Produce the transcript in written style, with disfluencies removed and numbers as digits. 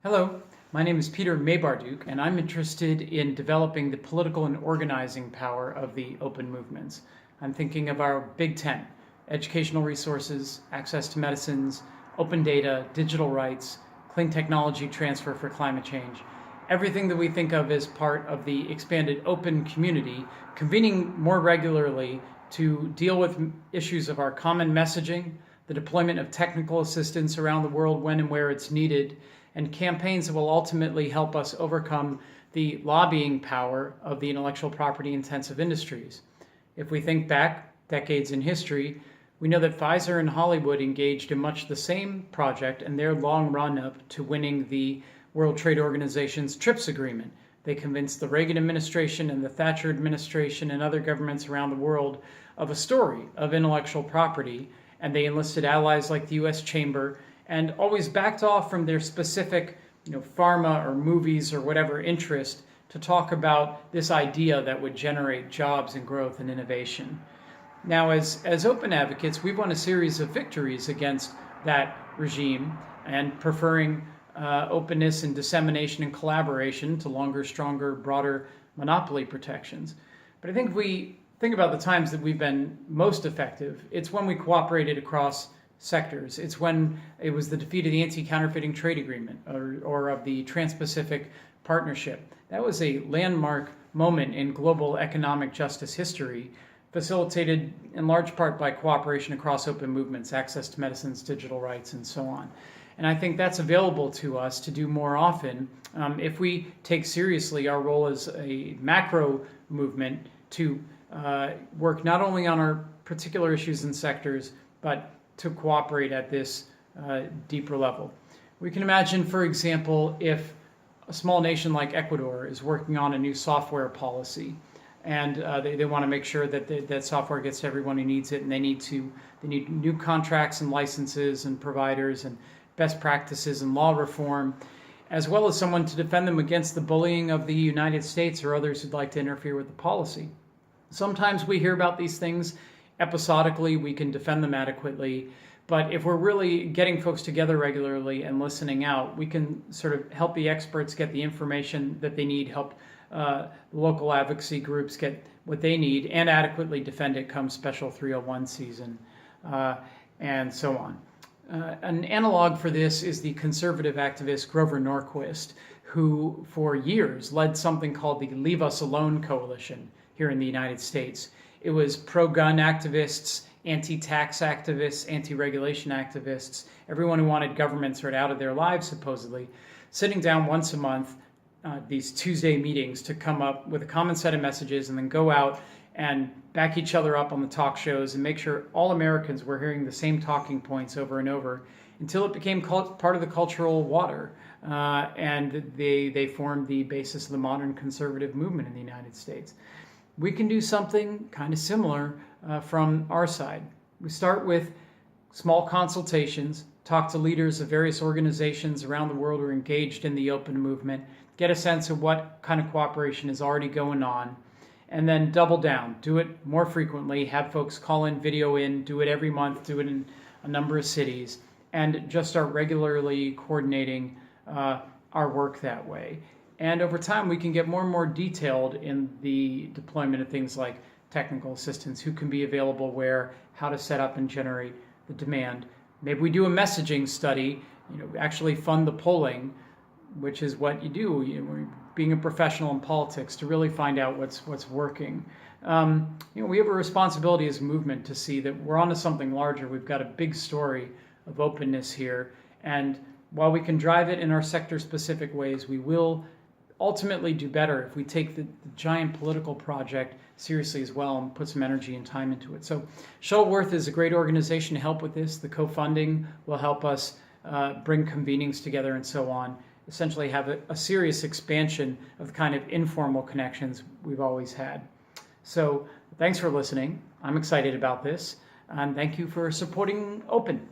Hello, my name is Peter Maybarduke, and I'm interested in developing the political and organizing power of the open movements. I'm thinking of our Big Ten: educational resources, access to medicines, open data, digital rights, clean technology transfer for climate change. Everything that we think of as part of the expanded open community, convening more regularly to deal with issues of our common messaging, the deployment of technical assistance around the world when and where it's needed, and campaigns that will ultimately help us overcome the lobbying power of the intellectual property intensive industries. If we think back decades in history, we know that Pfizer and Hollywood engaged in much the same project and their long run up to winning the World Trade Organization's TRIPS agreement. They convinced the Reagan administration and the Thatcher administration and other governments around the world of a story of intellectual property, and they enlisted allies like the US Chamber and always backed off from their specific, pharma or movies or whatever interest to talk about this idea that would generate jobs and growth and innovation. Now, as open advocates, we've won a series of victories against that regime and preferring openness and dissemination and collaboration to longer, stronger, broader monopoly protections. But I think if we think about the times that we've been most effective, it's when we cooperated across sectors. It's when it was the defeat of the Anti-Counterfeiting Trade Agreement or of the Trans-Pacific Partnership. That was a landmark moment in global economic justice history, facilitated in large part by cooperation across open movements, access to medicines, digital rights, and so on. And I think that's available to us to do more often if we take seriously our role as a macro movement to work not only on our particular issues and sectors, but to cooperate at this deeper level. We can imagine, for example, if a small nation like Ecuador is working on a new software policy, and they want to make sure that that software gets to everyone who needs it, and they need new contracts and licenses and providers and best practices and law reform, as well as someone to defend them against the bullying of the United States or others who'd like to interfere with the policy. Sometimes we hear about these things episodically, we can defend them adequately, but if we're really getting folks together regularly and listening out, we can sort of help the experts get the information that they need, help local advocacy groups get what they need, and adequately defend it come Special 301 season, and so on. An analog for this is the conservative activist Grover Norquist, who for years led something called the Leave Us Alone Coalition here in the United States. It was pro-gun activists, anti-tax activists, anti-regulation activists, everyone who wanted government sort of out of their lives, supposedly, sitting down once a month, these Tuesday meetings, to come up with a common set of messages and then go out and back each other up on the talk shows and make sure all Americans were hearing the same talking points over and over until it became part of the cultural water. And they formed the basis of the modern conservative movement in the United States. We can do something kind of similar from our side. We start with small consultations, talk to leaders of various organizations around the world who are engaged in the open movement, get a sense of what kind of cooperation is already going on, and then double down, do it more frequently, have folks call in, video in, do it every month, do it in a number of cities, and just start regularly coordinating our work that way. And over time, we can get more and more detailed in the deployment of things like technical assistance, who can be available where, how to set up and generate the demand. Maybe we do a messaging study, actually fund the polling, which is what you do, being a professional in politics, to really find out what's working. We have a responsibility as a movement to see that we're onto something larger. We've got a big story of openness here. And while we can drive it in our sector-specific ways, we will ultimately do better if we take the giant political project seriously as well and put some energy and time into it. So Shuttleworth is a great organization to help with this. The co-funding will help us bring convenings together and so on, essentially have a serious expansion of the kind of informal connections we've always had. So thanks for listening. I'm excited about this, and thank you for supporting Open.